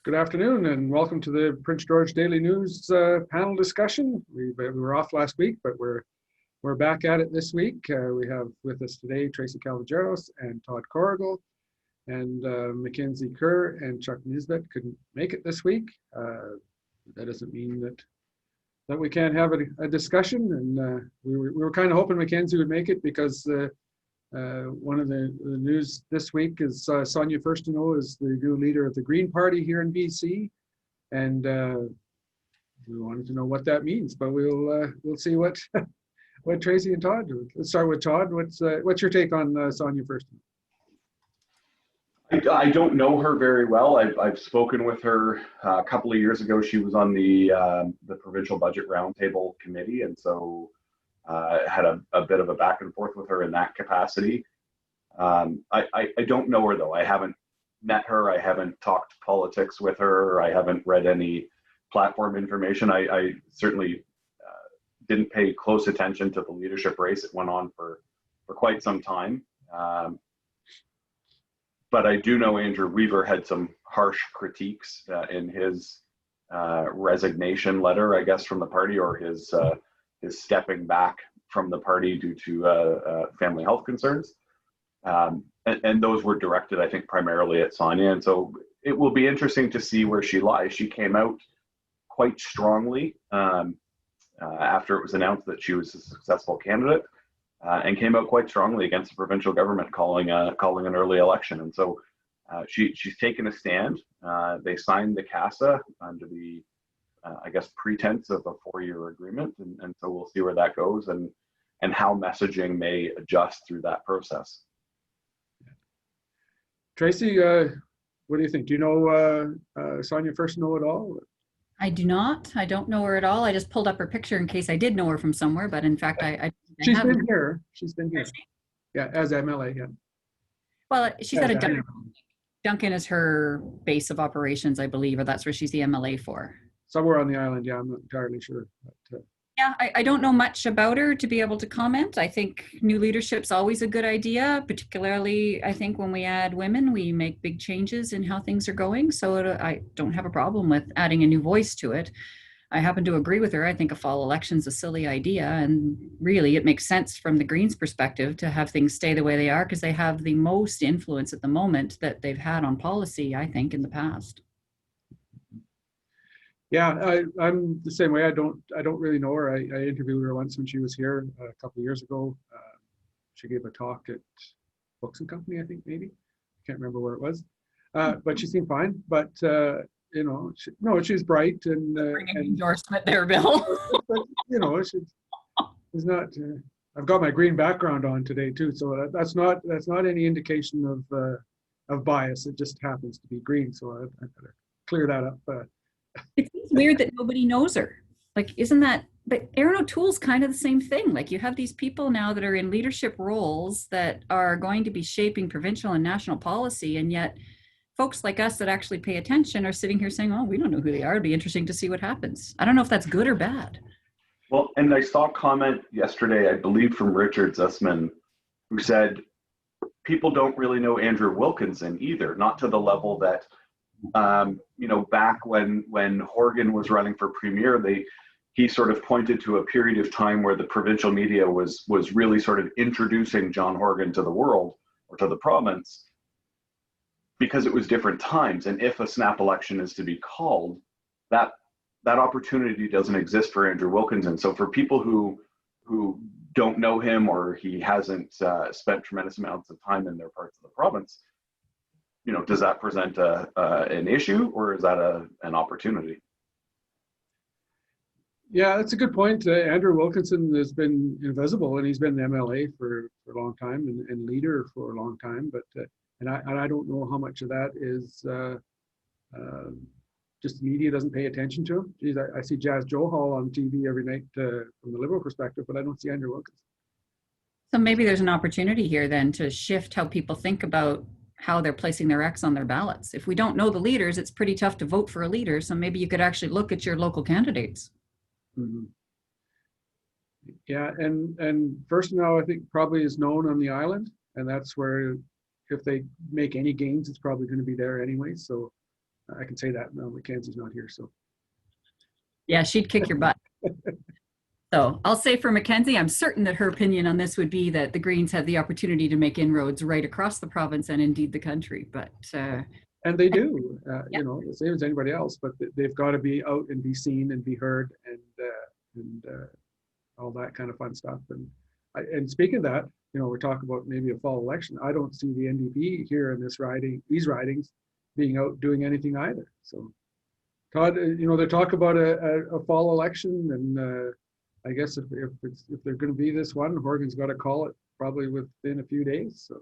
Good afternoon and welcome to the Prince George Daily News panel discussion. We were off last week, but we're back at it this week. We have with us today Tracy Calogheros and Todd Corrigall, and Mackenzie Kerr and Chuck Nisbet couldn't make it this week. That doesn't mean that we can't have a discussion, and we were kind of hoping Mackenzie would make it because one of the news this week is Sonia Furstenau is the new leader of the Green Party here in BC, and we wanted to know what that means. But we'll see what Tracy and Todd do. Let's start with Todd. What's your take on Sonia Furstenau? I don't know her very well. I've spoken with her a couple of years ago. She was on the provincial budget roundtable committee, and so had a bit of a back and forth with her in that capacity. I don't know her though. I haven't met her. I haven't talked politics with her. I haven't read any platform information. I certainly didn't pay close attention to the leadership race. It went on for quite some time. But I do know Andrew Weaver had some harsh critiques in his resignation letter, I guess, from the party, or his stepping back from the party due to family health concerns. And those were directed, I think, primarily at Sonia. And so it will be interesting to see where she lies. She came out quite strongly after it was announced that she was a successful candidate, and came out quite strongly against the provincial government calling an early election. And so she's taken a stand. They signed the CASA under the I guess pretense of a 4-year agreement, and so we'll see where that goes and how messaging may adjust through that process. Tracy, what do you think? Do you know Sonia Furstenau at all? I do not. I don't know her at all. I just pulled up her picture in case I did know her from somewhere, but in fact, She's been here. She's been here. Yeah, as MLA. Yeah. Well, she's got a Duncan. Duncan is her base of operations, I believe, or that's where she's the MLA for. Somewhere on the island, yeah, I'm not entirely sure. But, yeah, I don't know much about her to be able to comment. I think new leadership's always a good idea, particularly I think when we add women, we make big changes in how things are going. So I don't have a problem with adding a new voice to it. I happen to agree with her. I think a fall election's a silly idea, and really it makes sense from the Greens' perspective to have things stay the way they are because they have the most influence at the moment that they've had on policy, I think, in the past. Yeah, I'm the same way. I don't really know her. I interviewed her once when she was here a couple of years ago. She gave a talk at Books and Company, I think, maybe. I can't remember where it was. But she seemed fine. But you know, she's bright and endorsement there, Bill. But, you know, she's not. I've got my green background on today too, so that's not any indication of bias. It just happens to be green, so I better clear that up. It seems weird that nobody knows her. Like, isn't that? But Erin O'Toole's kind of the same thing. Like, you have these people now that are in leadership roles that are going to be shaping provincial and national policy, and yet folks like us that actually pay attention are sitting here saying, "Oh, we don't know who they are. It'd be interesting to see what happens." I don't know if that's good or bad. Well, and I saw a comment yesterday, I believe, from Richard Zussman, who said people don't really know Andrew Wilkinson either, not to the level that. You know, back when Horgan was running for premier, he sort of pointed to a period of time where the provincial media was really sort of introducing John Horgan to the world or to the province because it was different times. And if a snap election is to be called, that opportunity doesn't exist for Andrew Wilkinson. So for people who don't know him or he hasn't spent tremendous amounts of time in their parts of the province, you know, does that present an issue or is that an opportunity? Yeah, that's a good point. Andrew Wilkinson has been invisible, and he's been the MLA for a long time and leader for a long time. But and I don't know how much of that is just the media doesn't pay attention to him. Geez, I see Jazz Johal on TV every night from the Liberal perspective, but I don't see Andrew Wilkinson. So maybe there's an opportunity here then to shift how people think about how they're placing their X on their ballots. If we don't know the leaders, it's pretty tough to vote for a leader. So maybe you could actually look at your local candidates. Mm-hmm. Yeah, and Furstenau, I think, probably is known on the island, and that's where if they make any gains, it's probably going to be there anyway. So I can say that now Mackenzie's not here, so. Yeah, she'd kick your butt. So I'll say for Mackenzie, I'm certain that her opinion on this would be that the Greens have the opportunity to make inroads right across the province and indeed the country. But and they do, yeah. you know, the same as anybody else. But they've got to be out and be seen and be heard and all that kind of fun stuff. And speaking of that, you know, we're talking about maybe a fall election. I don't see the NDP here in these ridings being out doing anything either. So, Todd, you know, they talk about a fall election, and I guess if they're going to be this one, Horgan's got to call it probably within a few days. So,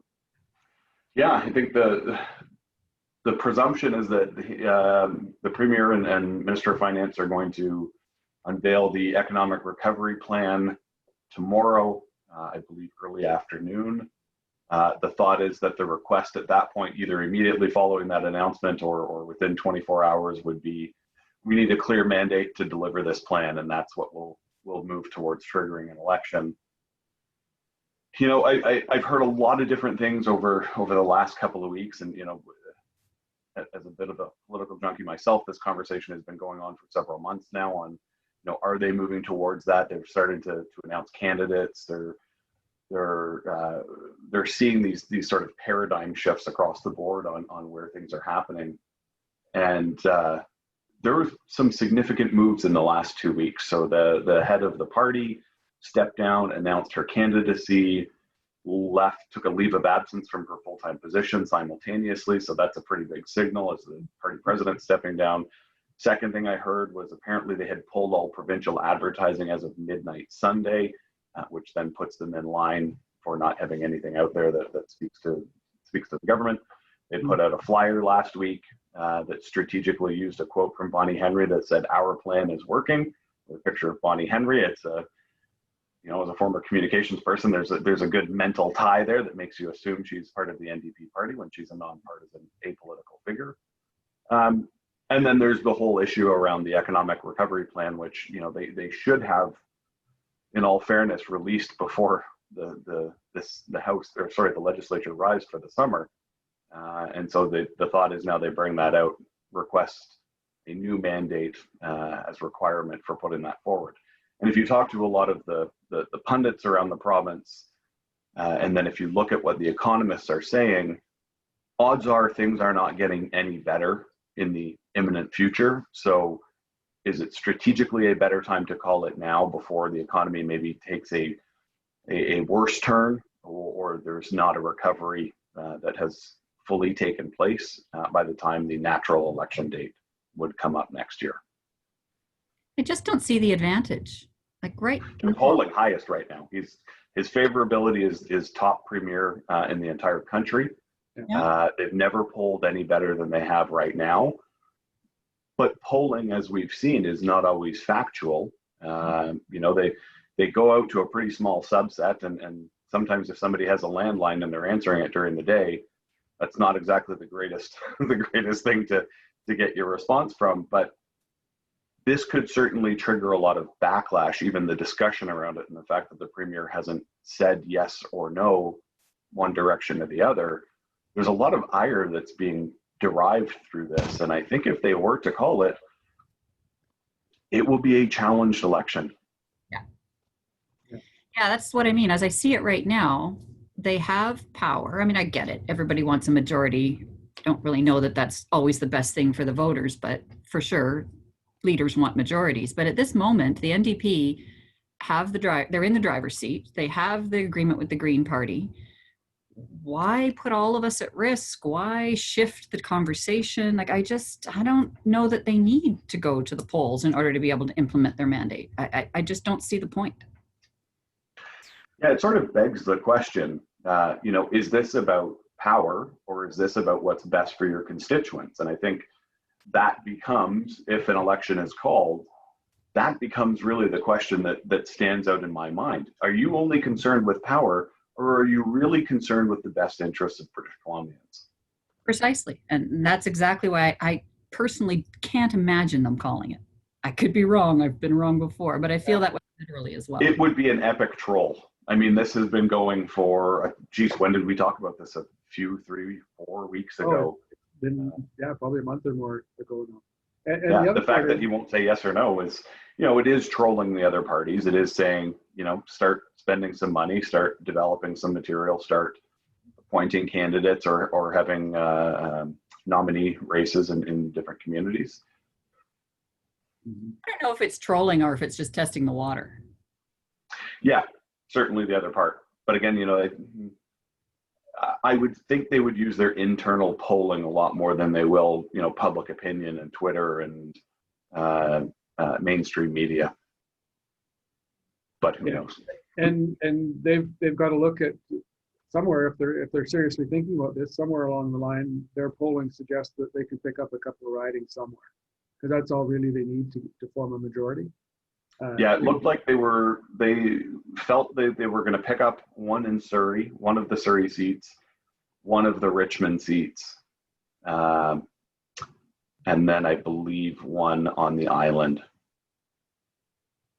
yeah, I think the presumption is that the Premier and Minister of Finance are going to unveil the economic recovery plan tomorrow, I believe early afternoon. The thought is that the request at that point, either immediately following that announcement or within 24 hours, would be, we need a clear mandate to deliver this plan, and that's what will move towards triggering an election. You know, I've heard a lot of different things over the last couple of weeks, and you know, as a bit of a political junkie myself, this conversation has been going on for several months now on, you know, are they moving towards that? They're starting to announce candidates. They're seeing these sort of paradigm shifts across the board on where things are happening. And there were some significant moves in the last 2 weeks. So the head of the party stepped down, announced her candidacy, took a leave of absence from her full-time position simultaneously. So that's a pretty big signal as the party president stepping down. Second thing I heard was apparently they had pulled all provincial advertising as of midnight Sunday, which then puts them in line for not having anything out there that speaks to the government. They put out a flyer last week that strategically used a quote from Bonnie Henry that said, "Our plan is working," with a picture of Bonnie Henry. It's you know, as a former communications person, there's a good mental tie there that makes you assume she's part of the NDP party when she's a nonpartisan, apolitical figure. And then there's the whole issue around the economic recovery plan, which, you know, they should have, in all fairness, released before the legislature arrives for the summer. And so the thought is now they bring that out, request a new mandate as requirement for putting that forward. And if you talk to a lot of the pundits around the province, and then if you look at what the economists are saying, odds are things are not getting any better in the imminent future. So is it strategically a better time to call it now before the economy maybe takes a worse turn, or there's not a recovery that has fully taken place by the time the natural election date would come up next year? I just don't see the advantage. Like, right. They're polling highest right now. His favorability is top premier in the entire country. Yeah. They've never polled any better than they have right now. But polling, as we've seen, is not always factual. You know, they go out to a pretty small subset, and sometimes if somebody has a landline and they're answering it during the day, that's not exactly the greatest thing to get your response from. But this could certainly trigger a lot of backlash, even the discussion around it, and the fact that the premier hasn't said yes or no one direction or the other. There's a lot of ire that's being derived through this, and I think if they were to call it, it will be a challenged election. Yeah, that's what I mean. As I see it right now, they have power. I mean, I get it. Everybody wants a majority. Don't really know that that's always the best thing for the voters, but for sure, leaders want majorities. But at this moment, the NDP have they're in the driver's seat. They have the agreement with the Green Party. Why put all of us at risk? Why shift the conversation? Like, I don't know that they need to go to the polls in order to be able to implement their mandate. I just don't see the point. Yeah, it sort of begs the question, you know, is this about power, or is this about what's best for your constituents? And I think that becomes, if an election is called, that becomes really the question that stands out in my mind. Are you only concerned with power, or are you really concerned with the best interests of British Columbians? Precisely. And that's exactly why I personally can't imagine them calling it. I could be wrong. I've been wrong before, but I feel that way literally as well. It would be an epic troll. I mean, this has been going for, geez, when did we talk about this? A few, 3, 4 weeks ago. been, yeah, probably a month or more ago now. And Yeah, the other the fact part that is, he won't say yes or no is, it is trolling the other parties. It is saying, start spending some money, start developing some material, start appointing candidates or having nominee races in different communities. I don't know if it's trolling or if it's just testing the water. Yeah, certainly the other part. But again, I would think they would use their internal polling a lot more than they will, public opinion and Twitter and mainstream media. But who knows? and they've got to look at somewhere, if they're seriously thinking about this, somewhere along the line, their polling suggests that they can pick up a couple of ridings somewhere, because that's all really they need to form a majority. Yeah, it looked like they felt they were going to pick up one in Surrey, one of the Surrey seats, one of the Richmond seats, and then I believe one on the island.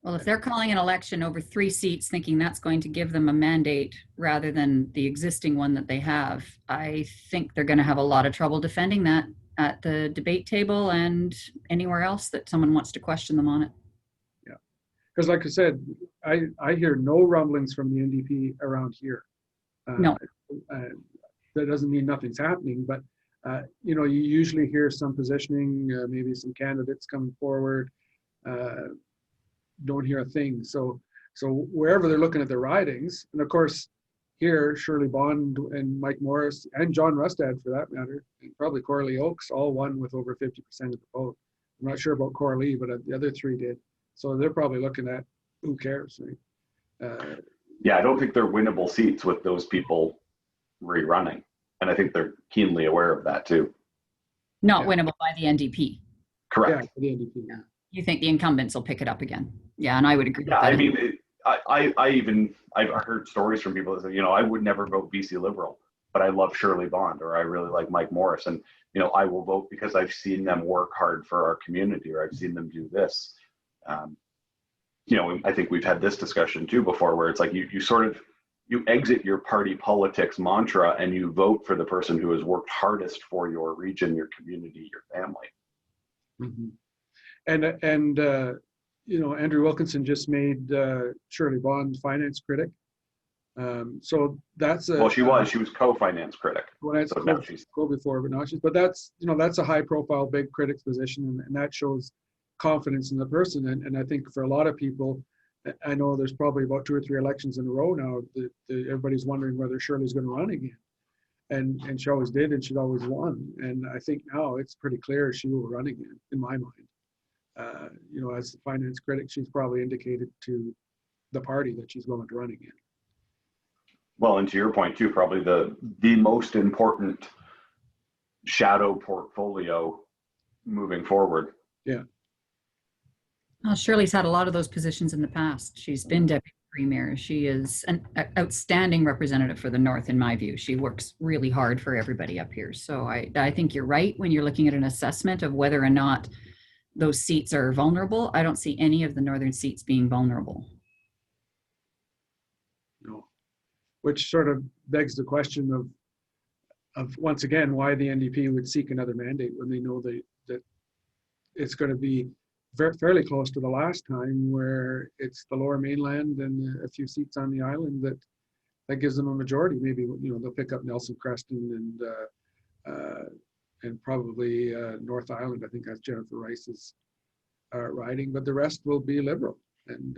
Well, if they're calling an election over 3 seats, thinking that's going to give them a mandate rather than the existing one that they have, I think they're going to have a lot of trouble defending that at the debate table and anywhere else that someone wants to question them on it. Yeah, because like I said, I hear no rumblings from the NDP around here. No. That doesn't mean nothing's happening, but you usually hear some positioning, maybe some candidates coming forward. Don't hear a thing. So wherever they're looking at the ridings, and of course here Shirley Bond and Mike Morris and John Rustad for that matter, and probably Corrigall Oaks all won with over 50% of the vote. I'm not sure about Corrigall, but the other 3 did. So they're probably looking at who cares, right? Yeah, I don't think they're winnable seats with those people rerunning, and I think they're keenly aware of that too. Not winnable by the NDP. Correct. Yeah, for the NDP. Yeah. You think the incumbents will pick it up again? Yeah, and I would agree. Yeah, with that. I mean, I've heard stories from people that say, I would never vote BC Liberal, but I love Shirley Bond, or I really like Mike Morris, and I will vote because I've seen them work hard for our community, or I've seen them do this. I think we've had this discussion too before, where it's like you exit your party politics mantra and you vote for the person who has worked hardest for your region, your community, your family. Mm-hmm. And Andrew Wilkinson just made Shirley Bond finance critic. So that's she was co-finance critic. Well, that's before, but now but that's a high profile big critic's position, and that shows confidence in the person. And I think for a lot of people, I know there's probably about 2 or 3 elections in a row now that everybody's wondering whether Shirley's going to run again. And she always did, and she'd always won. And I think now it's pretty clear she will run again, in my mind. As the finance critic, she's probably indicated to the party that she's willing to run again. Well, and to your point too, probably the most important shadow portfolio moving forward. Yeah. Well, Shirley's had a lot of those positions in the past. She's been deputy premier. She is an outstanding representative for the North, in my view. She works really hard for everybody up here. So I think you're right when you're looking at an assessment of whether or not those seats are vulnerable. I don't see any of the northern seats being vulnerable. No, which sort of begs the question of once again, why the NDP would seek another mandate when they know that it's going to be fairly close to the last time, where it's the Lower Mainland and a few seats on the island that gives them a majority. Maybe they'll pick up Nelson Creston and probably North Island. I think that's Jennifer Rice's riding, but the rest will be Liberal. And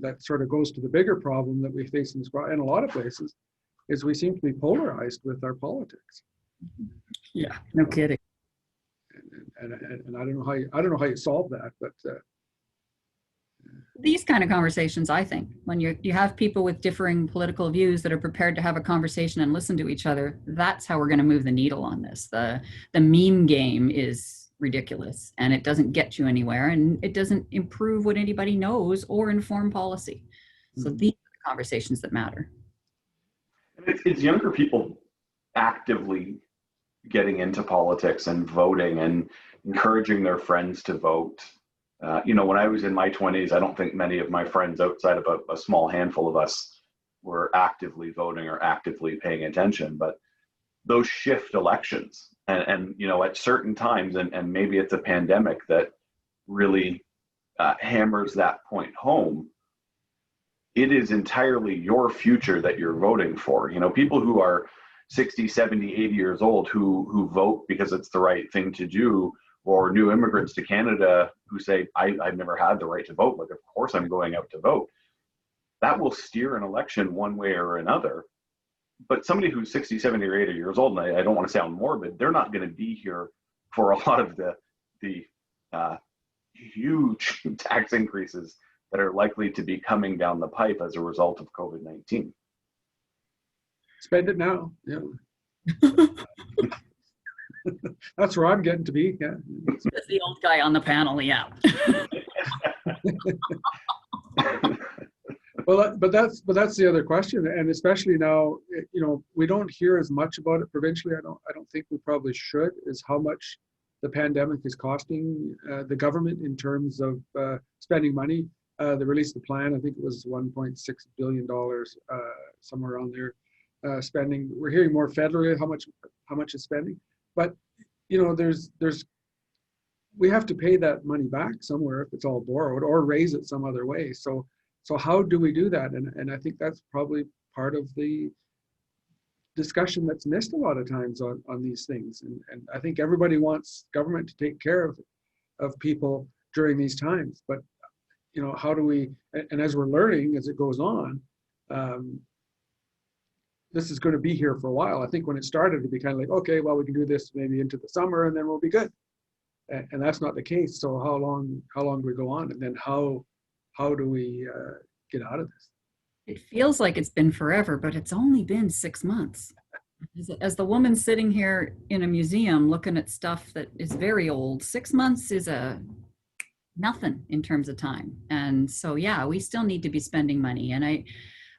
that sort of goes to the bigger problem that we face in a lot of places, is we seem to be polarized with our politics. Yeah, no kidding. And I don't know how you solve that, but these kind of conversations, I think, when you have people with differing political views that are prepared to have a conversation and listen to each other, that's how we're going to move the needle on this. The meme game is ridiculous, and it doesn't get you anywhere, and it doesn't improve what anybody knows or inform policy. So these are the conversations that matter. It's younger people actively getting into politics and voting and encouraging their friends to vote. When I was in my 20s, I don't think many of my friends outside of a small handful of us were actively voting or actively paying attention. But those shift elections, And you know, at certain times, and maybe it's a pandemic that really hammers that point home, it is entirely your future that you're voting for. You know, people who are 60, 70, 80 years old who vote because it's the right thing to do, or new immigrants to Canada who say, I've never had the right to vote. Like, of course I'm going out to vote. That will steer an election one way or another. But somebody who's 60, 70, or 80 years old, and I don't want to sound morbid, they're not going to be here for a lot of the huge tax increases that are likely to be coming down the pipe as a result of COVID-19. Spend it now. Yeah. That's where I'm getting to be. Yeah. That's the old guy on the panel. Yeah. Well, but that's the other question, and especially now, you know, we don't hear as much about it provincially. I don't think we probably should. Is how much the pandemic is costing the government in terms of spending money. They released the plan. I think it was $1.6 billion, somewhere around there, spending. We're hearing more federally how much is spending, but you know, we have to pay that money back somewhere if it's all borrowed, or raise it some other way. So how do we do that? And I think that's probably part of the discussion that's missed a lot of times on these things. And I think everybody wants government to take care of people during these times. But, you know, how do we, and as we're learning as it goes on, this is going to be here for a while. I think when it started, it'd be kind of like, okay, well, we can do this maybe into the summer and then we'll be good. And that's not the case. So how long do we go on? And then how do we get out of this? It feels like it's been forever, but it's only been 6 months. As the woman sitting here in a museum looking at stuff that is very old, 6 months is nothing in terms of time. And so, yeah, we still need to be spending money. And I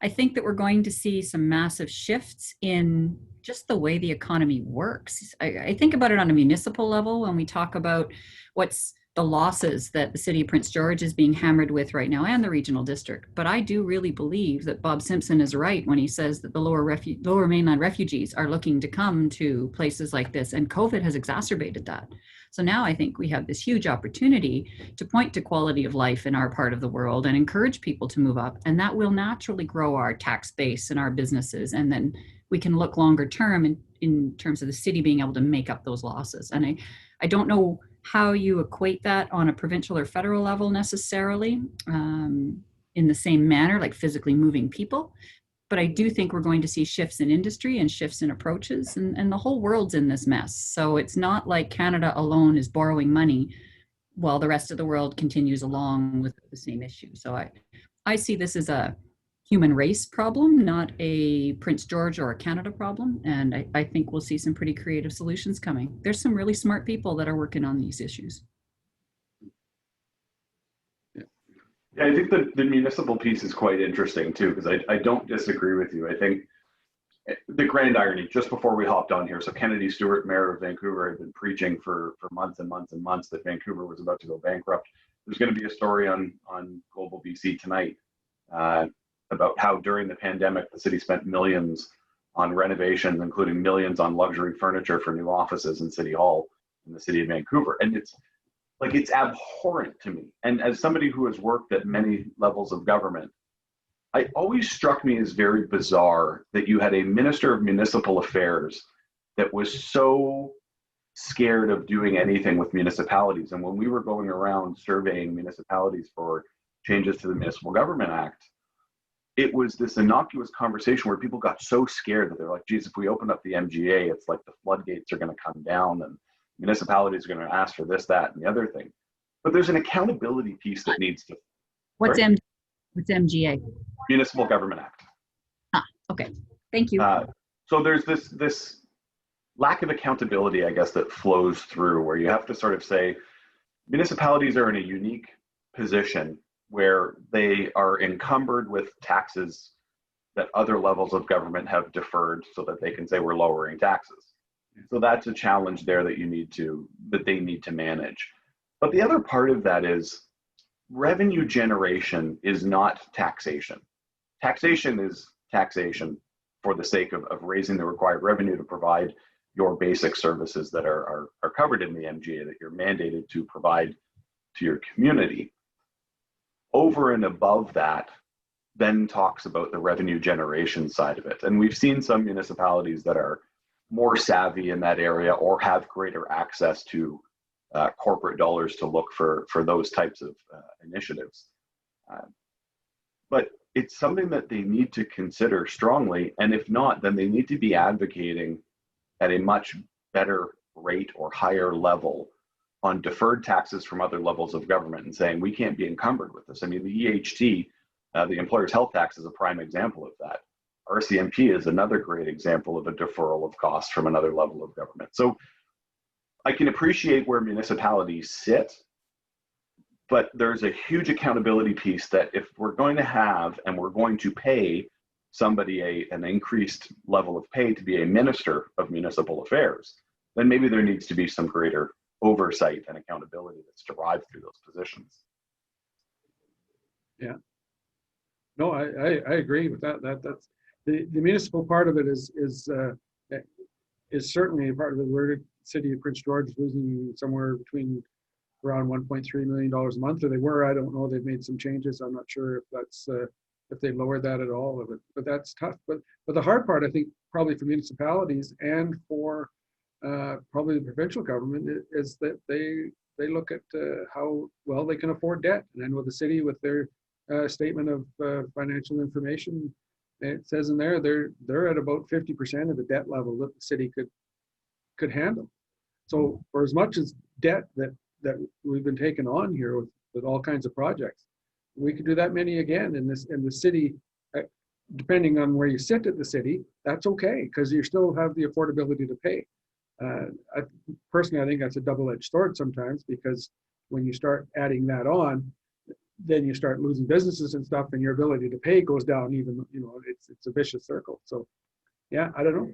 think that we're going to see some massive shifts in just the way the economy works. I think about it on a municipal level when we talk about what's the losses that the city of Prince George is being hammered with right now, and the regional district. But I do really believe that Bob Simpson is right when he says that the lower mainland refugees are looking to come to places like this, and COVID has exacerbated that. So now I think we have this huge opportunity to point to quality of life in our part of the world and encourage people to move up, and that will naturally grow our tax base and our businesses, and then we can look longer term in terms of the city being able to make up those losses. And I don't know how you equate that on a provincial or federal level necessarily in the same manner, like physically moving people. But I do think we're going to see shifts in industry and shifts in approaches, and the whole world's in this mess. So it's not like Canada alone is borrowing money while the rest of the world continues along with the same issue. So I see this as a human race problem, not a Prince George or a Canada problem. And I think we'll see some pretty creative solutions coming. There's some really smart people that are working on these issues. Yeah, I think the municipal piece is quite interesting too, because I don't disagree with you. I think the grand irony, just before we hopped on here, so Kennedy Stewart, mayor of Vancouver, had been preaching for months and months and months that Vancouver was about to go bankrupt. There's going to be a story on Global BC tonight about how during the pandemic, the city spent millions on renovations, including millions on luxury furniture for new offices in City Hall in the city of Vancouver. And it's abhorrent to me. And as somebody who has worked at many levels of government, it always struck me as very bizarre that you had a minister of municipal affairs that was so scared of doing anything with municipalities. And when we were going around surveying municipalities for changes to the Municipal Government Act, it was this innocuous conversation where people got so scared that they're like, geez, if we open up the MGA, it's like the floodgates are going to come down and municipalities are going to ask for this, that, and the other thing. But there's an accountability piece that needs to. What's MGA? Municipal Government Act. Ah, okay. Thank you. So there's this lack of accountability, I guess, that flows through where you have to sort of say municipalities are in a unique position where they are encumbered with taxes that other levels of government have deferred so that they can say we're lowering taxes. So that's a challenge there that they need to manage. But the other part of that is revenue generation is not taxation. Taxation is taxation for the sake of raising the required revenue to provide your basic services that are covered in the MGA that you're mandated to provide to your community. Over and above that, then talks about the revenue generation side of it. And we've seen some municipalities that are more savvy in that area or have greater access to corporate dollars to look for those types of initiatives. But it's something that they need to consider strongly. And if not, then they need to be advocating at a much better rate or higher level on deferred taxes from other levels of government and saying, we can't be encumbered with this. I mean, the EHT, the employer's health tax, is a prime example of that. RCMP is another great example of a deferral of costs from another level of government. So I can appreciate where municipalities sit, but there's a huge accountability piece that if we're going to have and we're going to pay somebody an increased level of pay to be a minister of municipal affairs, then maybe there needs to be some greater oversight and accountability that's derived through those positions. Yeah. No, I agree with that. That's the municipal part of it is certainly a part of it. We're the city of Prince George is losing somewhere between around $1.3 million a month, or they were. I don't know. They've made some changes. I'm not sure if that's if they lowered that at all. But that's tough. But the hard part, I think, probably for municipalities and for probably the provincial government is that they look at how well they can afford debt. And I know the city with their statement of financial information, it says in there they're at about 50% of the debt level that the city could handle. So for as much as debt that we've been taking on here with all kinds of projects, we could do that many again in the city. Depending on where you sit at the city, that's okay because you still have the affordability to pay. Personally, I think that's a double-edged sword sometimes, because when you start adding that on, then you start losing businesses and stuff, and your ability to pay goes down. Even it's a vicious circle. So, yeah, I don't know.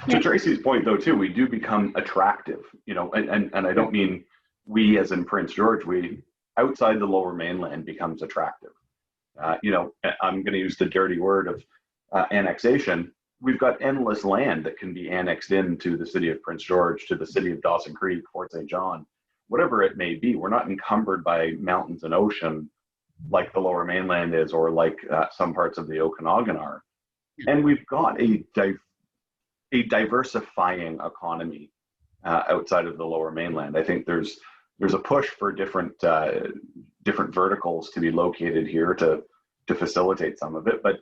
To Tracy's point, though, too, we do become attractive. And I don't mean we as in Prince George. We outside the Lower Mainland becomes attractive. I'm going to use the dirty word of annexation. We've got endless land that can be annexed into the city of Prince George, to the city of Dawson Creek, Fort St. John, whatever it may be. We're not encumbered by mountains and ocean like the Lower Mainland is, or like some parts of the Okanagan are. And we've got a diversifying economy outside of the Lower Mainland. I think there's a push for different verticals to be located here to facilitate some of it. But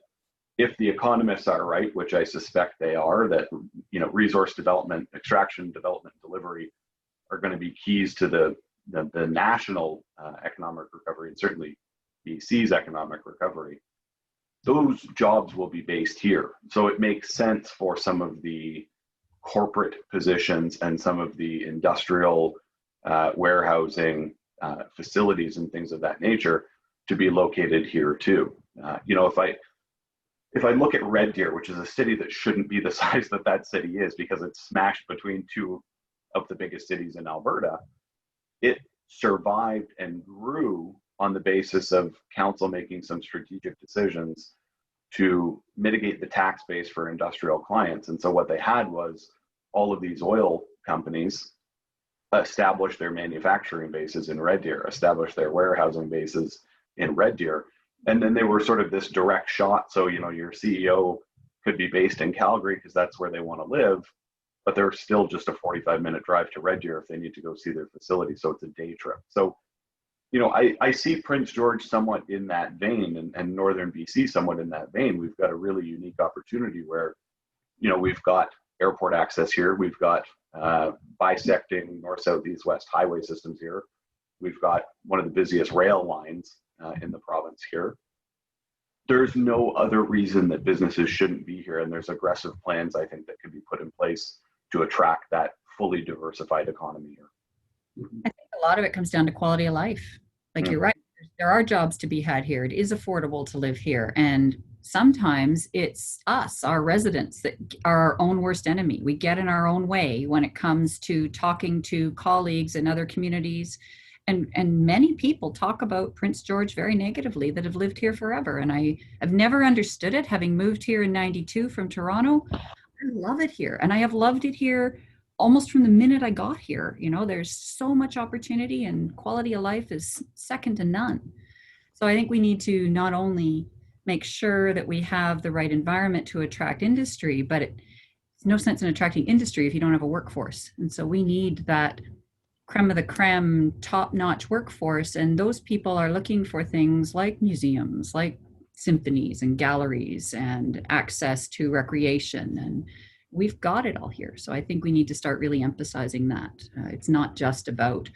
if the economists are right, which I suspect they are, that resource development, extraction, development, delivery are going to be keys to the national economic recovery, and certainly BC's economic recovery, those jobs will be based here. So it makes sense for some of the corporate positions and some of the industrial warehousing facilities and things of that nature to be located here too. If I look at Red Deer, which is a city that shouldn't be the size that city is because it's smashed between two of the biggest cities in Alberta, it survived and grew on the basis of council making some strategic decisions to mitigate the tax base for industrial clients. And so what they had was all of these oil companies establish their manufacturing bases in Red Deer, establish their warehousing bases in Red Deer. And then they were sort of this direct shot. So, your CEO could be based in Calgary because that's where they want to live, but they're still just a 45-minute drive to Red Deer if they need to go see their facility. So it's a day trip. So, I see Prince George somewhat in that vein, and Northern BC somewhat in that vein. We've got a really unique opportunity where, we've got airport access here. We've got bisecting north, south, east, west highway systems here. We've got one of the busiest rail lines in the province here. There's no other reason that businesses shouldn't be here, and there's aggressive plans, I think, that could be put in place to attract that fully diversified economy here. I think a lot of it comes down to quality of life. Like you're right, there are jobs to be had here. It is affordable to live here, and sometimes it's us, our residents, that are our own worst enemy. We get in our own way when it comes to talking to colleagues in other communities. And many people talk about Prince George very negatively that have lived here forever. And I have never understood it, having moved here in '92 from Toronto. I love it here. And I have loved it here almost from the minute I got here. You know, there's so much opportunity and quality of life is second to none. So I think we need to not only make sure that we have the right environment to attract industry, but it's no sense in attracting industry if you don't have a workforce. And so we need that creme of the creme, top-notch workforce. And those people are looking for things like museums, like symphonies and galleries and access to recreation. And we've got it all here. So I think we need to start really emphasizing that. It's not just about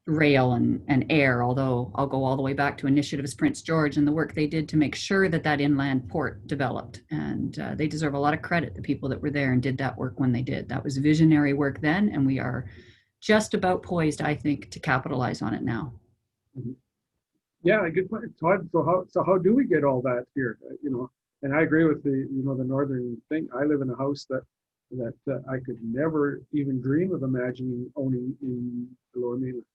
rail and air, although I'll go all the way back to Initiatives Prince George and the work they did to make sure that that inland port developed. And they deserve a lot of credit, the people that were there and did that work when they did. That was visionary work then, and we are just about poised, I think, to capitalize on it now. Mhm. Yeah, good point, Todd. So how do we get all that here? You know, and I agree with the the northern thing. I live in a house that I could never even dream of imagining owning in the Lower Mainland.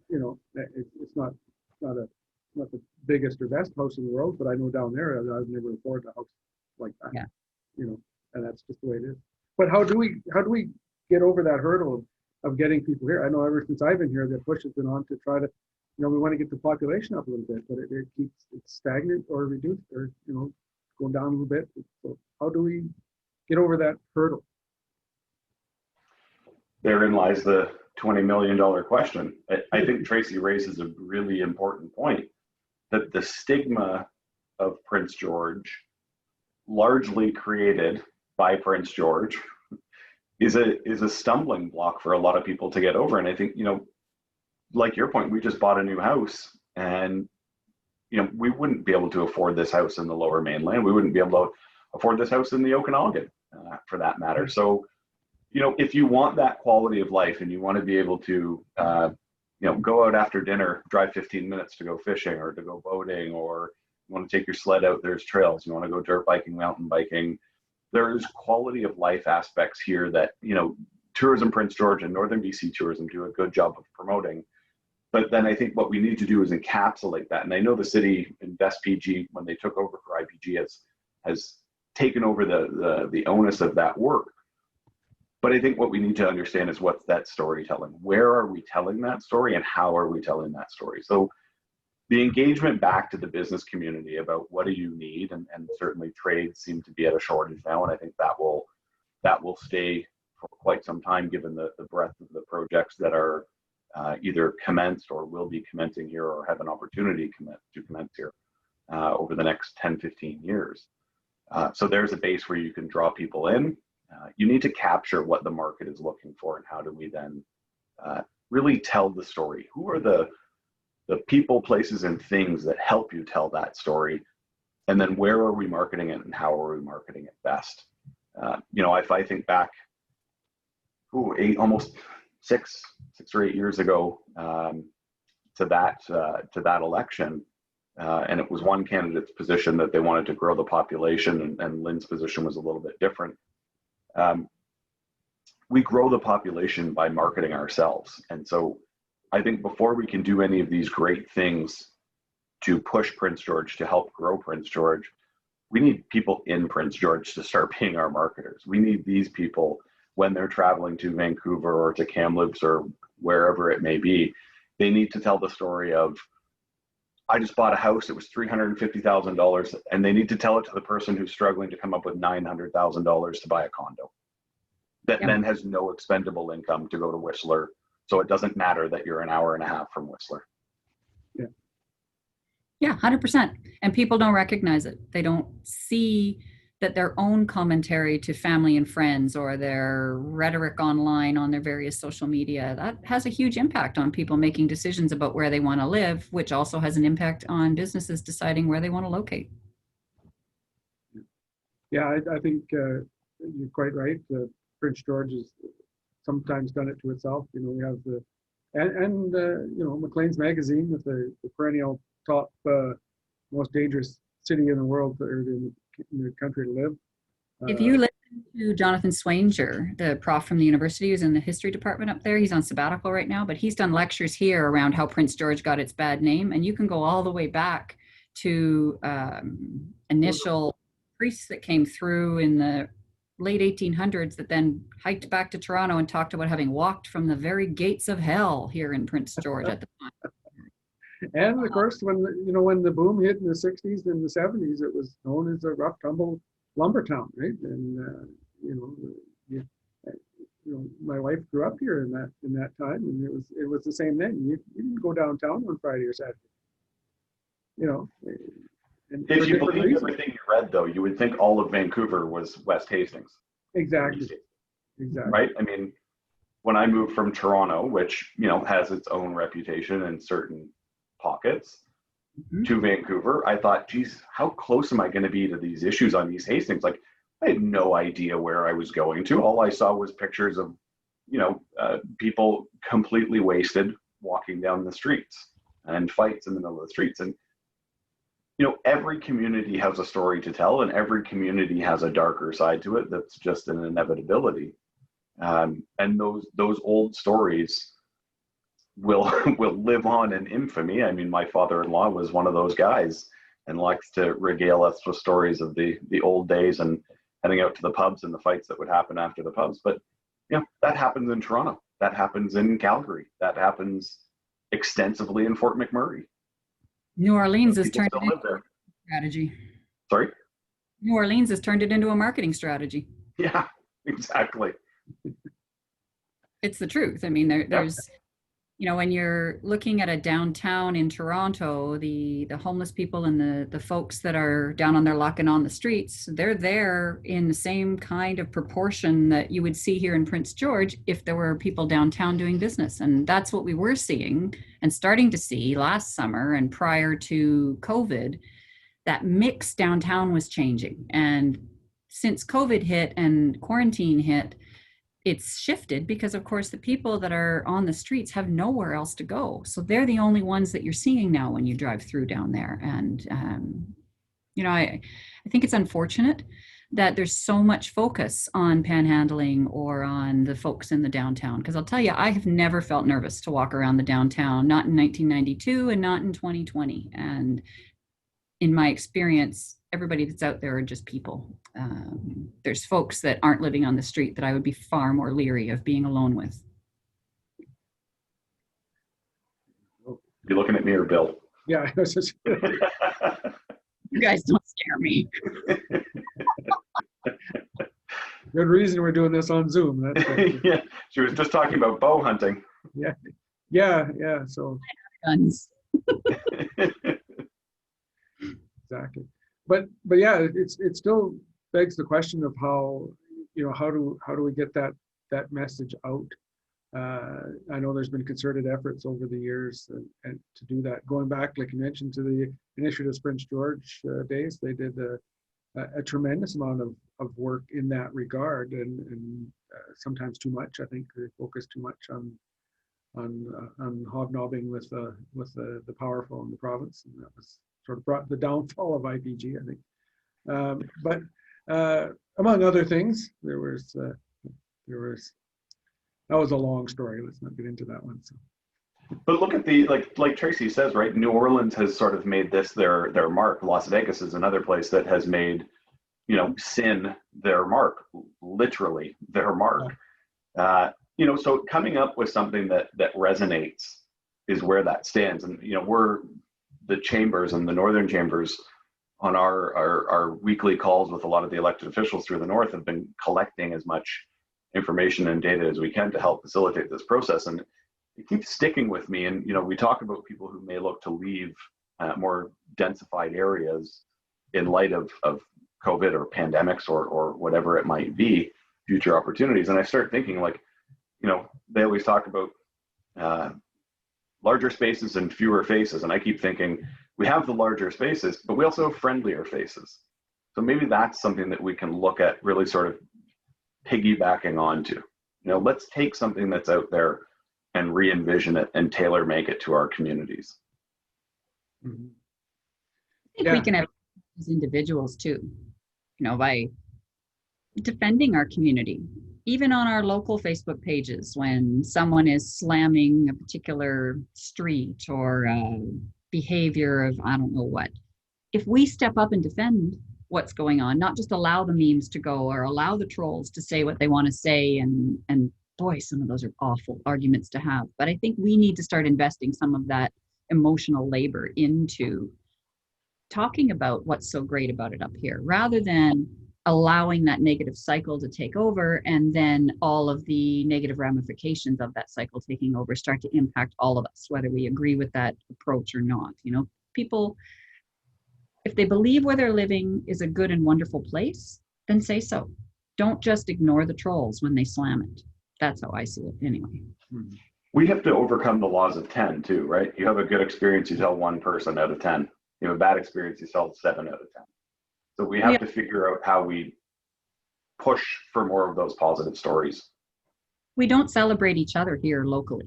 You know, it's not the biggest or best house in the world, but I know down there I would never afford a house like that. Yeah. You know, and that's just the way it is. But how do we get over that hurdle of getting people here? I know ever since I've been here, the push has been on to try to, we want to get the population up a little bit, but it keeps it's stagnant or reduced or going down a little bit. So how do we get over that hurdle? Therein lies the $20 million question. I think Tracy raises a really important point, that the stigma of Prince George, largely created by Prince George, is a stumbling block for a lot of people to get over. And I think, like your point, we just bought a new house, and we wouldn't be able to afford this house in the Lower Mainland. We wouldn't be able to afford this house in the Okanagan, for that matter. So if you want that quality of life and you want to be able to, go out after dinner, drive 15 minutes to go fishing or to go boating, or you want to take your sled out, there's trails. You want to go dirt biking, mountain biking. There's quality of life aspects here that, Tourism Prince George and Northern BC Tourism do a good job of promoting. But then I think what we need to do is encapsulate that. And I know the city and PG, when they took over for IPG, has taken over the onus of that work. But I think what we need to understand is what's that storytelling? Where are we telling that story, and how are we telling that story? So the engagement back to the business community about what do you need, and certainly trades seem to be at a shortage now, and I think that will stay for quite some time given the breadth of the projects that are either commenced or will be commencing here or have an opportunity to commence here over the next 10, 15 years. So there's a base where you can draw people in. You need to capture what the market is looking for, and how do we then really tell the story? Who are the people, places, and things that help you tell that story? And then where are we marketing it, and how are we marketing it best? If I think back, almost six or 8 years ago to that election, and it was one candidate's position that they wanted to grow the population, and Lynn's position was a little bit different. We grow the population by marketing ourselves. And so I think before we can do any of these great things to push Prince George, to help grow Prince George, we need people in Prince George to start being our marketers. We need these people when they're traveling to Vancouver or to Kamloops or wherever it may be. They need to tell the story of, I just bought a house, it was $350,000, and they need to tell it to the person who's struggling to come up with $900,000 to buy a condo that then has no expendable income to go to Whistler. So it doesn't matter that you're an hour and a half from Whistler. Yeah, 100%. And people don't recognize it. They don't see that their own commentary to family and friends, or their rhetoric online on their various social media, that has a huge impact on people making decisions about where they want to live, which also has an impact on businesses deciding where they want to locate. Yeah, I think you're quite right. Prince George has sometimes done it to itself. We have Maclean's magazine with the perennial top most dangerous city in the world, or in the country to live. If you listen to Jonathan Swanger, the prof from the university who's in the history department up there, he's on sabbatical right now, but he's done lectures here around how Prince George got its bad name. And you can go all the way back to initial priests that came through in the late 1800s that then hiked back to Toronto and talked about having walked from the very gates of hell here in Prince George at the time. And of course, when the boom hit in the 60s and the 70s, it was known as a rough tumble lumber town, right? And my wife grew up here in that time, and it was the same then. You didn't go downtown on Friday or Saturday. And if you believe everything you read, though, you would think all of Vancouver was West Hastings. Exactly. Right? I mean, when I moved from Toronto, which, has its own reputation in certain pockets, to Vancouver, I thought, geez, how close am I going to be to these issues on East Hastings? Like, I had no idea where I was going to. All I saw was pictures of, people completely wasted walking down the streets and fights in the middle of the streets. And, every community has a story to tell, and every community has a darker side to it that's just an inevitability. And those old stories will live on in infamy. I mean, my father-in-law was one of those guys and likes to regale us with stories of the old days and heading out to the pubs and the fights that would happen after the pubs. But that happens in Toronto. That happens in Calgary. That happens extensively in Fort McMurray. New Orleans has turned it into a strategy. Sorry? New Orleans has turned it into a marketing strategy. Yeah, exactly. It's the truth. I mean, there's, when you're looking at a downtown in Toronto, the homeless people and the folks that are down on their luck and on the streets, they're there in the same kind of proportion that you would see here in Prince George if there were people downtown doing business. And that's what we were seeing and starting to see last summer and prior to COVID. That mix downtown was changing. And since COVID hit and quarantine hit, it's shifted because, of course, the people that are on the streets have nowhere else to go. So they're the only ones that you're seeing now when you drive through down there. And, I think it's unfortunate that there's so much focus on panhandling or on the folks in the downtown. Because I'll tell you, I have never felt nervous to walk around the downtown, not in 1992 and not in 2020. And in my experience, everybody that's out there are just people. There's folks that aren't living on the street that I would be far more leery of being alone with. You looking at me or Bill? Yeah. You guys don't scare me. Good reason we're doing this on Zoom. Yeah, she was just talking about bow hunting. Yeah. So guns. Exactly. But yeah, it still begs the question of how do we get that message out? I know there's been concerted efforts over the years and to do that. Going back, like you mentioned, to the Initiative Prince George days, they did a tremendous amount of work in that regard, and sometimes too much. I think they focus too much on hobnobbing with the powerful in the province, and that was sort of brought the downfall of IPG, I think. But among other things, there was that was a long story. Let's not get into that one. So. But look at the like Tracy says, right? New Orleans has sort of made this their mark. Las Vegas is another place that has made sin their mark, literally their mark. So coming up with something that resonates is where that stands. And we're the chambers and the northern chambers on our weekly calls with a lot of the elected officials through the north have been collecting as much information and data as we can to help facilitate this process. And it keeps sticking with me. And, we talk about people who may look to leave more densified areas in light of COVID or pandemics or whatever it might be, future opportunities. And I start thinking they always talk about larger spaces and fewer faces. And I keep thinking we have the larger spaces, but we also have friendlier faces. So maybe that's something that we can look at really sort of piggybacking onto. Let's take something that's out there and re-envision it and tailor make it to our communities. Mm-hmm. I think we can have as individuals too, by defending our community, even on our local Facebook pages, when someone is slamming a particular street or behavior of I don't know what. If we step up and defend what's going on, not just allow the memes to go or allow the trolls to say what they want to say. And boy, some of those are awful arguments to have. But I think we need to start investing some of that emotional labor into talking about what's so great about it up here, rather than allowing that negative cycle to take over, and then all of the negative ramifications of that cycle taking over start to impact all of us, whether we agree with that approach or not. You know, people, if they believe where they're living is a good and wonderful place, then say so. Don't just ignore the trolls when they slam it. That's how I see it anyway. We have to overcome the laws of 10 too, right? You have a good experience, you tell one person out of 10. You have a bad experience, you tell 7 out of 10. So we have to figure out how we push for more of those positive stories. We don't celebrate each other here locally.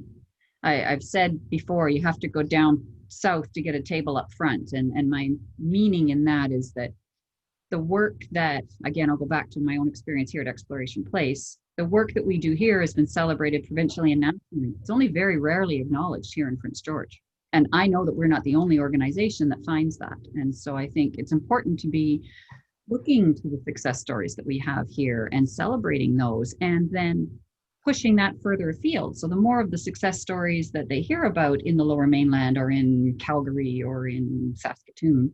I've said before, you have to go down south to get a table up front. And my meaning in that is that the work that, again, I'll go back to my own experience here at Exploration Place, the work that we do here has been celebrated provincially and nationally. It's only very rarely acknowledged here in Prince George. And I know that we're not the only organization that finds that. And so I think it's important to be looking to the success stories that we have here and celebrating those, and then pushing that further afield. So the more of the success stories that they hear about in the Lower Mainland or in Calgary or in Saskatoon,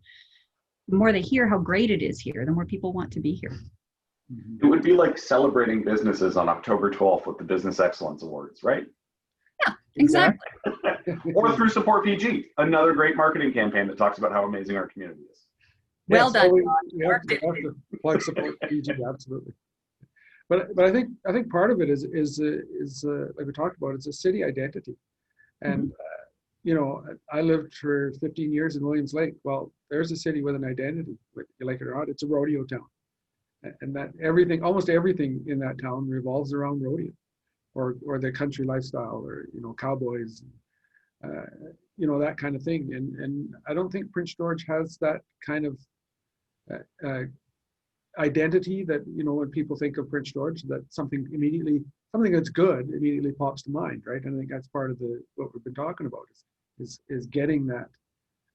the more they hear how great it is here, the more people want to be here. It would be like celebrating businesses on October 12th with the Business Excellence Awards, right? Yeah, exactly. Or through Support PG, another great marketing campaign that talks about how amazing our community is. Well done. We have to plug Support PG, absolutely. But I think part of it is like we talked about, it's a city identity. And you know, I lived for 15 years in Williams Lake. Well, there's a city with an identity, whether you like it or not. It's a rodeo town, and that everything, almost everything in that town revolves around rodeo, or the country lifestyle, or you know, cowboys, you know, that kind of thing. And I don't think Prince George has that kind of identity that, you know, when people think of Prince George, that something that's good immediately pops to mind, right? And I think that's part of what we've been talking about is getting that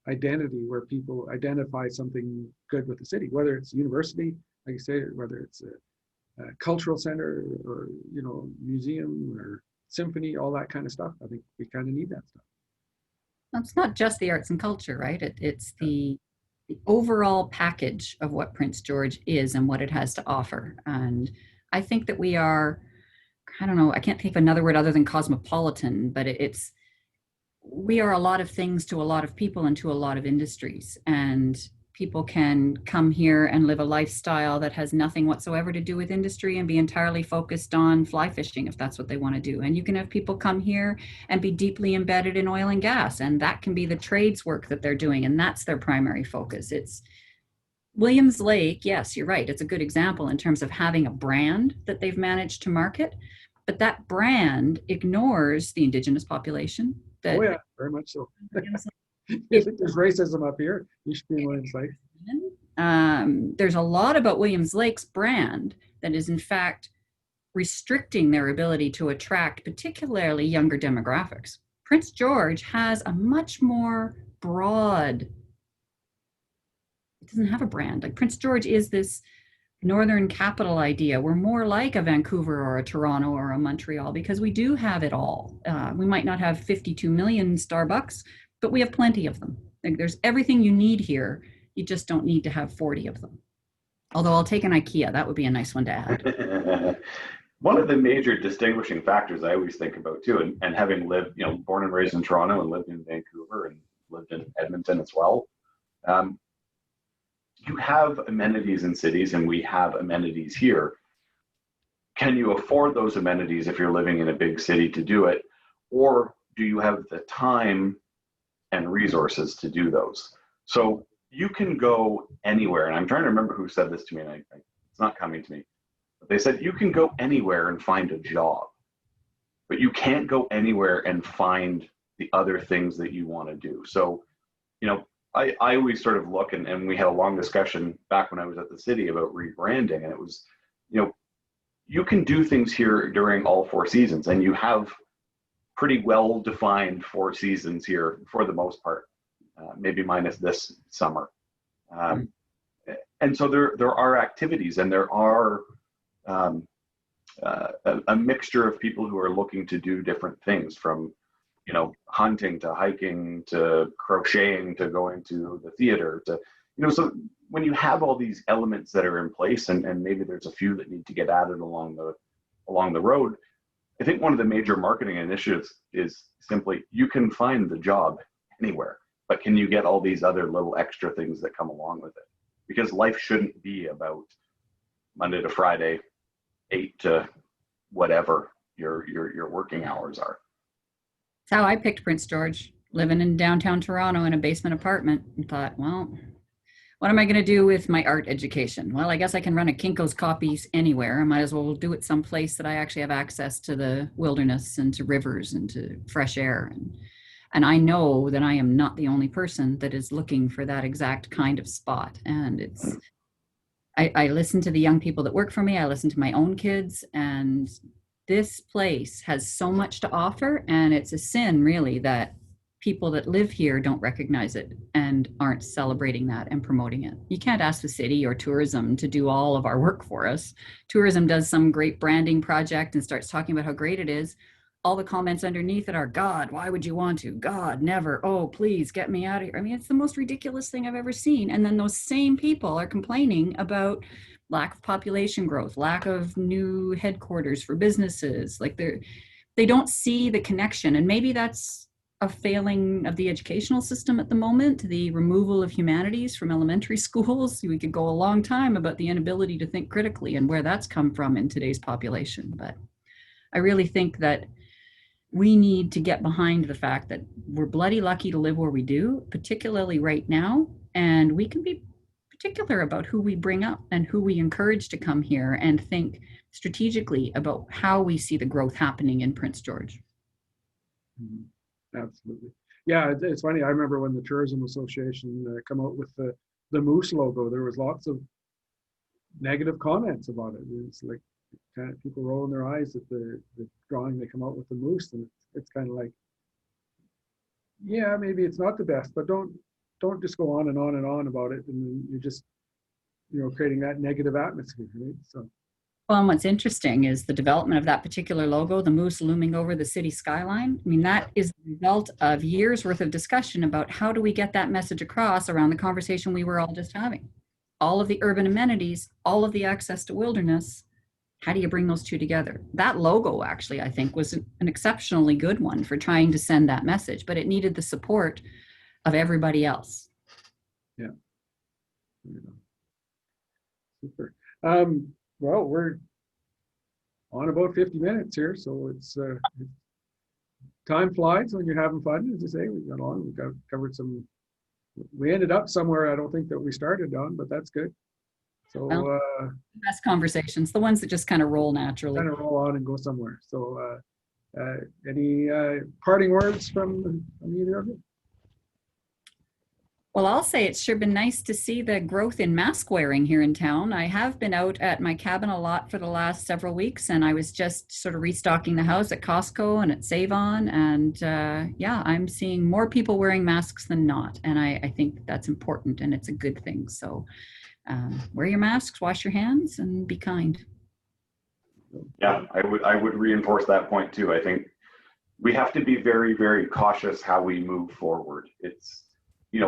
identity where people identify something good with the city, whether it's a university, like you say, whether it's a cultural center, or you know, museum or symphony, all that kind of stuff. I think we kind of need that stuff. It's not just the arts and culture, right? It's the overall package of what Prince George is and what it has to offer. And I think that we are, I don't know, I can't think of another word other than cosmopolitan, but we are a lot of things to a lot of people and to a lot of industries. And people can come here and live a lifestyle that has nothing whatsoever to do with industry and be entirely focused on fly fishing if that's what they want to do. And you can have people come here and be deeply embedded in oil and gas, and that can be the trades work that they're doing, and that's their primary focus. It's Williams Lake, yes, you're right. It's a good example in terms of having a brand that they've managed to market, but that brand ignores the Indigenous population. Oh yeah, very much so. If there's racism up here, you should be in Williams Lake. There's a lot about Williams Lake's brand that is in fact restricting their ability to attract particularly younger demographics. Prince George has a much more broad, it doesn't have a brand. Like Prince George is this northern capital idea. We're more like a Vancouver or a Toronto or a Montreal because we do have it all. We might not have 52 million Starbucks, but we have plenty of them. Like there's everything you need here. You just don't need to have 40 of them. Although I'll take an IKEA. That would be a nice one to add. One of the major distinguishing factors I always think about too, and having lived, you know, born and raised in Toronto and lived in Vancouver and lived in Edmonton as well, you have amenities in cities and we have amenities here. Can you afford those amenities if you're living in a big city to do it? Or do you have the time and resources to do those? So you can go anywhere, and I'm trying to remember who said this to me, and it's not coming to me, but they said you can go anywhere and find a job, but you can't go anywhere and find the other things that you want to do. So, you know, I always sort of look, and we had a long discussion back when I was at the city about rebranding, and it was, you know, you can do things here during all 4 seasons, and you have pretty well-defined 4 seasons here for the most part, maybe minus this summer. And and so there are activities, and there are a mixture of people who are looking to do different things, from hunting to hiking to crocheting to going to the theater to so when you have all these elements that are in place, and maybe there's a few that need to get added along the road, I think one of the major marketing initiatives is simply, you can find the job anywhere, but can you get all these other little extra things that come along with it? Because life shouldn't be about Monday to Friday, 8 to whatever your working hours are. That's how I picked Prince George, living in downtown Toronto in a basement apartment, and thought, well, what am I going to do with my art education? Well, I guess I can run a Kinko's copies anywhere. I might as well do it someplace that I actually have access to the wilderness and to rivers and to fresh air. And I know that I am not the only person that is looking for that exact kind of spot. And I listen to the young people that work for me. I listen to my own kids, and this place has so much to offer. And it's a sin, really, that people that live here don't recognize it and aren't celebrating that and promoting it. You can't ask the city or tourism to do all of our work for us. Tourism does some great branding project and starts talking about how great it is. All the comments underneath it are, God, why would you want to? God, never. Oh, please get me out of here. I mean, it's the most ridiculous thing I've ever seen. And then those same people are complaining about lack of population growth, lack of new headquarters for businesses. Like they don't see the connection. And maybe that's a failing of the educational system at the moment, the removal of humanities from elementary schools. We could go a long time about the inability to think critically and where that's come from in today's population. But I really think that we need to get behind the fact that we're bloody lucky to live where we do, particularly right now. And we can be particular about who we bring up and who we encourage to come here, and think strategically about how we see the growth happening in Prince George. Mhm. Absolutely. Yeah, it's funny. I remember when the Tourism Association come out with the moose logo, there was lots of negative comments about it. It's like kind of people rolling their eyes at the drawing they come out with the moose, and it's kind of like, yeah, maybe it's not the best, but don't just go on and on and on about it, and then you're just creating that negative atmosphere, right? So. Well, and what's interesting is the development of that particular logo, the moose looming over the city skyline. I mean, that is the result of years worth of discussion about how do we get that message across around the conversation we were all just having. All of the urban amenities, all of the access to wilderness. How do you bring those two together? That logo, actually, I think, was an exceptionally good one for trying to send that message, but it needed the support of everybody else. Yeah. Super. Well, we're on about 50 minutes here, so it's time flies when you're having fun. As I say, we got covered some. We ended up somewhere I don't think that we started on, but that's good. So best conversations, the ones that just kind of roll naturally. Kind of roll on and go somewhere. So any parting words from either of you? Well, I'll say it's sure been nice to see the growth in mask wearing here in town. I have been out at my cabin a lot for the last several weeks, and I was just sort of restocking the house at Costco and at Save-On, and yeah, I'm seeing more people wearing masks than not, and I think that's important, and it's a good thing. So wear your masks, wash your hands, and be kind. Yeah, I would reinforce that point too. I think we have to be very, very cautious how we move forward. It's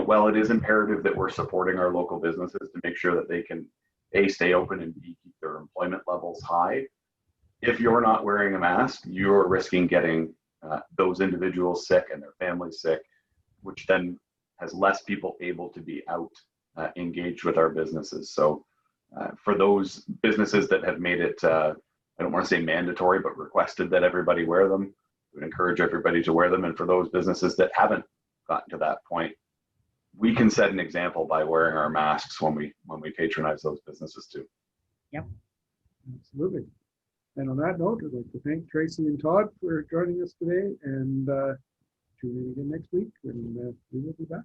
while it is imperative that we're supporting our local businesses to make sure that they can A, stay open, and B, keep their employment levels high, if you're not wearing a mask, you're risking getting those individuals sick and their families sick, which then has less people able to be out engaged with our businesses. So for those businesses that have made it, I don't want to say mandatory, but requested that everybody wear them, we would encourage everybody to wear them. And for those businesses that haven't gotten to that point, we can set an example by wearing our masks when we patronize those businesses too. Yep. Absolutely. And on that note, I'd like to thank Tracy and Todd for joining us today, and tune in again next week, and we will be back.